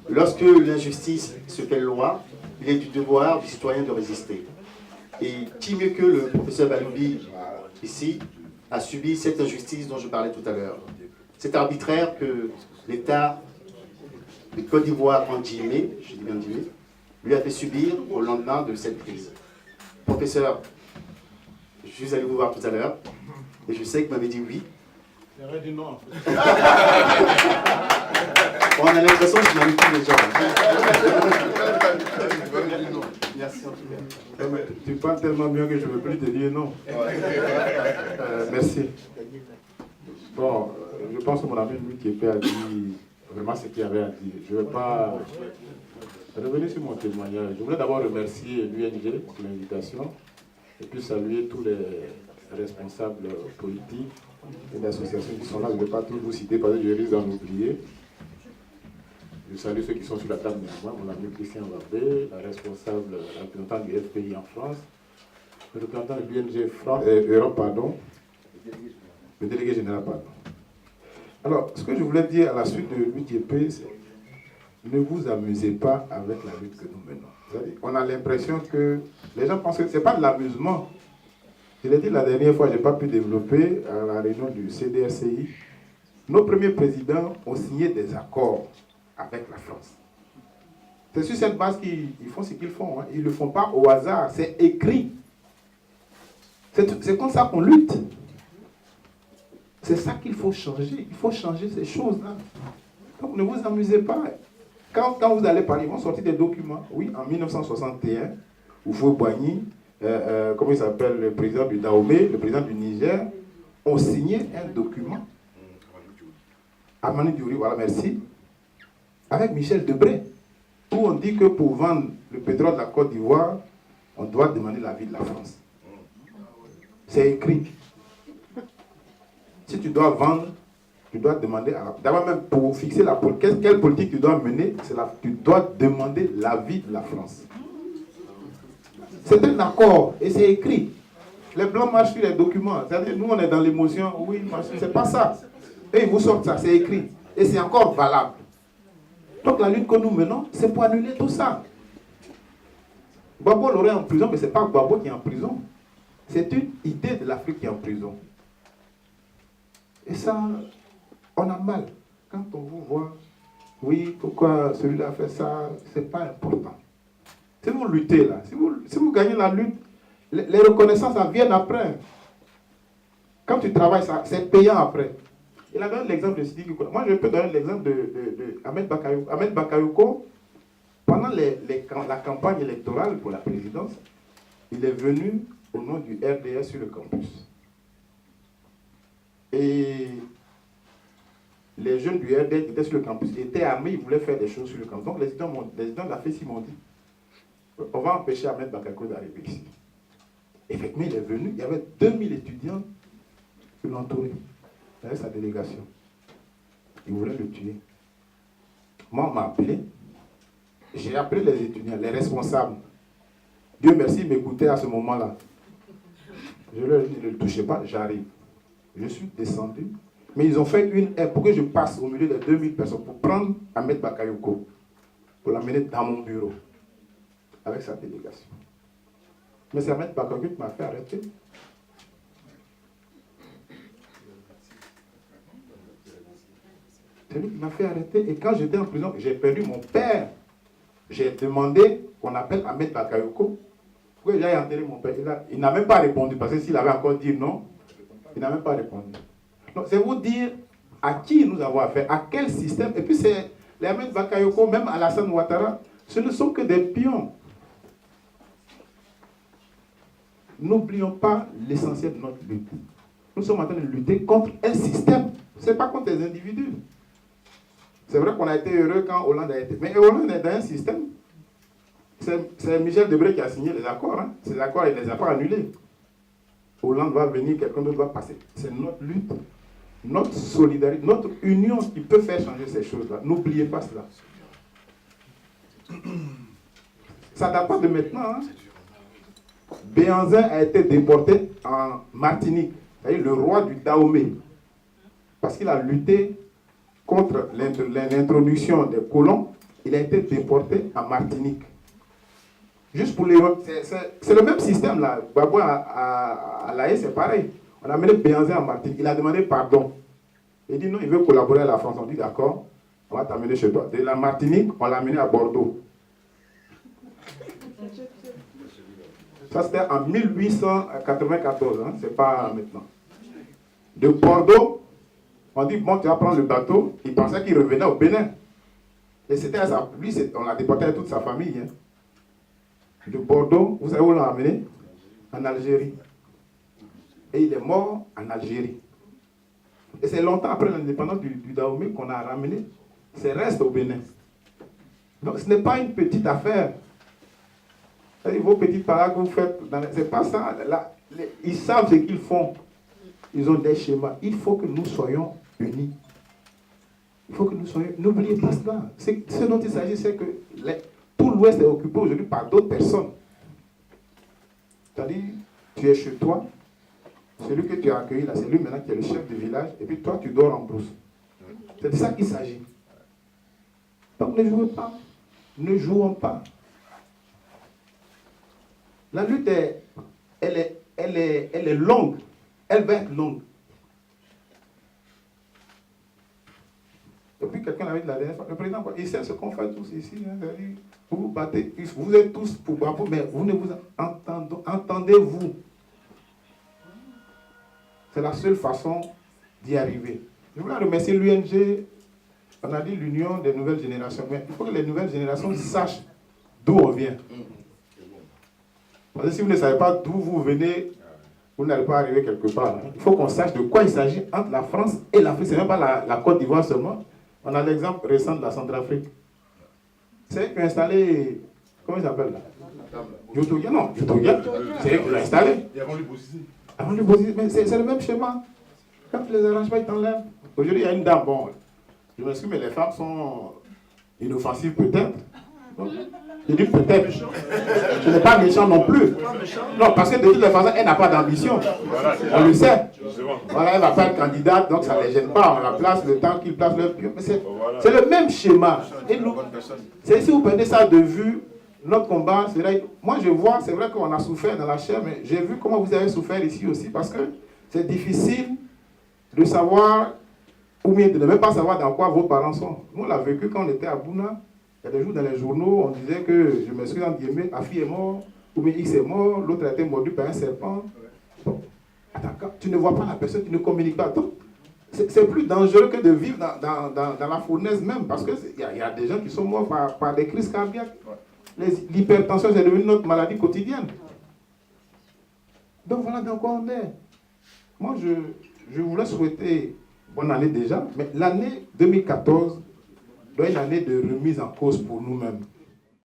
Lorsque l'injustice se fait loi, il est du devoir du citoyen de résister. Et qui mieux que le professeur Baloubi, ici, a subi cette injustice dont je parlais tout à l'heure. C'est arbitraire que l'État de Côte d'Ivoire, en guillemets, je dis bien guillemets, lui a fait subir au lendemain de cette crise. Professeur, je suis allé vous voir tout à l'heure, et je sais que vous m'avez dit oui. J'aurais dit non, en fait. On a l'impression que je manipule les gens. Merci en tout cas. Tu parles tellement bien que je ne veux plus te dire non. Merci. Bon, je pense que mon ami Louis Kiepé a dit vraiment ce qu'il avait à dire. Je ne vais pas revenir sur mon témoignage. Je voulais d'abord remercier l'UNG pour l'invitation et puis saluer tous les responsables politiques et d'associations qui sont là. Je ne vais pas tous vous citer parce que je risque d'en oublier. Je salue ceux qui sont sur la table de moi, mon ami Christian Barbé, la responsable, la représentante du FPI en France, le représentant de l'UNG Europe, pardon, le délégué général, pardon. Alors, ce que je voulais dire à la suite de l'UTP, c'est ne vous amusez pas avec la lutte que nous menons. On a l'impression que les gens pensent que ce n'est pas de l'amusement. Je l'ai dit la dernière fois, je n'ai pas pu développer à la réunion du CDRCI. Nos premiers présidents ont signé des accords avec la France. C'est sur cette base qu'ils font ce qu'ils font. Hein. Ils ne le font pas au hasard, c'est écrit. C'est comme ça qu'on lutte. C'est ça qu'il faut changer. Il faut changer ces choses-là. Donc ne vous amusez pas. Quand vous allez parler, ils vont sortir des documents. Oui, en 1961, Houphouët-Boigny, comment il s'appelle, le président du Dahomey, le président du Niger, ont signé un document. Amani Diouri, voilà, merci. Avec Michel Debré, où on dit que pour vendre le pétrole de la Côte d'Ivoire, on doit demander l'avis de la France. C'est écrit. Si tu dois vendre, tu dois demander à la... D'abord même pour fixer quelle politique tu dois mener, tu dois demander l'avis de la France. C'est un accord et c'est écrit. Les Blancs marchent sur les documents. C'est-à-dire, nous on est dans l'émotion, oui, c'est pas ça. Et ils vous sortent ça, c'est écrit. Et c'est encore valable. Donc la lutte que nous menons, c'est pour annuler tout ça. Gbagbo l'aurait en prison, mais ce n'est pas Gbagbo qui est en prison. C'est une idée de l'Afrique qui est en prison. Et ça, on a mal. Quand on vous voit, oui, pourquoi celui-là a fait ça, ce n'est pas important. Si vous luttez là, si vous gagnez la lutte, les reconnaissances, ça viennent après. Quand tu travailles, c'est payant après. Il a donné l'exemple de Sidiki Kouta. Moi, je peux donner l'exemple de Ahmed Bakayoko. Ahmed Bakayoko, pendant la campagne électorale pour la présidence, il est venu au nom du RDS sur le campus. Et les jeunes du RDS qui étaient sur le campus étaient armés, ils voulaient faire des choses sur le campus. Donc les étudiants de la FESI m'ont dit, on va empêcher Ahmed Bakayoko d'arriver ici. Effectivement, il est venu, il y avait 2000 étudiants qui l'entouraient. Avec sa délégation. Ils voulaient le tuer. Moi, on m'a appelé. J'ai appelé les étudiants, les responsables. Dieu merci, ils m'écoutaient à ce moment-là. Je leur ai dit, ne le touchez pas, j'arrive. Je suis descendu. Mais ils ont fait une aire pour que je passe au milieu de 2000 personnes pour prendre Ahmed Bakayoko, pour l'amener dans mon bureau, avec sa délégation. Mais c'est Ahmed Bakayoko qui m'a fait arrêter. C'est lui qui m'a fait arrêter. Et quand j'étais en prison, j'ai perdu mon père. J'ai demandé qu'on appelle Ahmed Bakayoko pour que j'aille enterrer mon père. Il n'a même pas répondu, parce que s'il avait encore dit non, il n'a même pas répondu. Donc c'est vous dire à qui nous avons affaire, à quel système. Et puis c'est les Ahmed Bakayoko, même Alassane Ouattara, ce ne sont que des pions. N'oublions pas l'essentiel de notre lutte. Nous sommes en train de lutter contre un système. Ce n'est pas contre les individus. C'est vrai qu'on a été heureux quand Hollande a été... Mais Hollande est dans un système. C'est Michel Debré qui a signé les accords. Hein. Ces accords, il ne les a pas annulés. Hollande va venir, quelqu'un d'autre va passer. C'est notre lutte, notre solidarité, notre union qui peut faire changer ces choses-là. N'oubliez pas cela. Ça ne date pas de maintenant. Hein. Béhanzin a été déporté en Martinique. C'est-à-dire le roi du Dahomey. Parce qu'il a lutté contre l'introduction des colons il a été déporté en Martinique. Juste pour les... C'est le même système là. Gbagbo à l'AE, c'est pareil. On a amené Béhanzin en Martinique. Il a demandé pardon. Il dit non, il veut collaborer à la France. On dit d'accord, on va t'amener chez toi. De la Martinique, on l'a amené à Bordeaux. Ça, c'était en 1894, hein, c'est pas maintenant. De Bordeaux, on dit, bon, tu vas prendre le bateau. Il pensait qu'il revenait au Bénin. Et c'était à sa... Lui, on l'a déporté avec toute sa famille. Hein. De Bordeaux, vous savez où on l'a amené? En Algérie. Et il est mort en Algérie. Et c'est longtemps après l'indépendance du Dahomey qu'on a ramené ses restes au Bénin. Donc ce n'est pas une petite affaire. Vos petites paroles que vous faites, c'est pas ça. Là, ils savent ce qu'ils font. Ils ont des schémas. Il faut que nous soyons unis. Il faut que nous soyons... N'oubliez pas cela. Ce dont il s'agit, c'est que tout l'Ouest est occupé aujourd'hui par d'autres personnes. C'est-à-dire, tu es chez toi, celui que tu as accueilli là, c'est lui maintenant qui est le chef du village, et puis toi, tu dors en brousse. C'est de ça qu'il s'agit. Donc ne jouez pas. Ne jouons pas. La lutte, elle est longue. Elle va être longue. Et puis quelqu'un avait dit la dernière fois, le président, il sait ce qu'on fait tous ici. Hein, vous vous battez, vous êtes tous pour Gbagbo, mais vous ne vous entendez-vous. C'est la seule façon d'y arriver. Je voulais remercier l'UNG, on a dit l'Union des nouvelles générations, mais il faut que les nouvelles générations sachent d'où on vient. Parce que si vous ne savez pas d'où vous venez, vous n'allez pas arriver quelque part. Il faut qu'on sache de quoi il s'agit entre la France et l'Afrique. Ce n'est même pas la Côte d'Ivoire seulement. On a l'exemple récent de la Centrafrique. C'est eux qui ont installé, comment il s'appelle là? Yotoya, non, Yotoya, c'est eux qui l'ont installé. Et avant le Bosisi. Avant le Bosisi, mais c'est le même schéma. Quand tu les arranges pas, ils t'enlèvent. Aujourd'hui, il y a une dame, bon, je m'excuse, mais les femmes sont inoffensives peut-être. Je dis peut-être. Je n'ai pas méchant non plus. Non, parce que de toutes les façons, elle n'a pas d'ambition. On le sait. Voilà, elle ne va pas être candidate, donc ça ne les gêne pas. On la place le temps qu'ils placent leur pion. Mais c'est le même schéma. Et nous, si vous prenez ça de vue, notre combat, c'est vrai. Moi, je vois, c'est vrai qu'on a souffert dans la chair, mais j'ai vu comment vous avez souffert ici aussi, parce que c'est difficile de savoir, ou bien de ne même pas savoir dans quoi vos parents sont. Nous, on l'a vécu quand on était à Bouna. Il y a des jours dans les journaux, on disait que, je m'excuse en guillemets, Afi est mort, ou bien X est mort, l'autre a été mordu par un serpent. Bon. Attends, tu ne vois pas la personne, tu ne communiques pas. C'est plus dangereux que de vivre dans la fournaise même, parce qu'il y a des gens qui sont morts par des crises cardiaques. L'hypertension, c'est devenu notre maladie quotidienne. Donc voilà dans quoi on est. Moi, je voulais souhaiter bonne année déjà, mais l'année 2014 doit être une année de remise en cause pour nous-mêmes.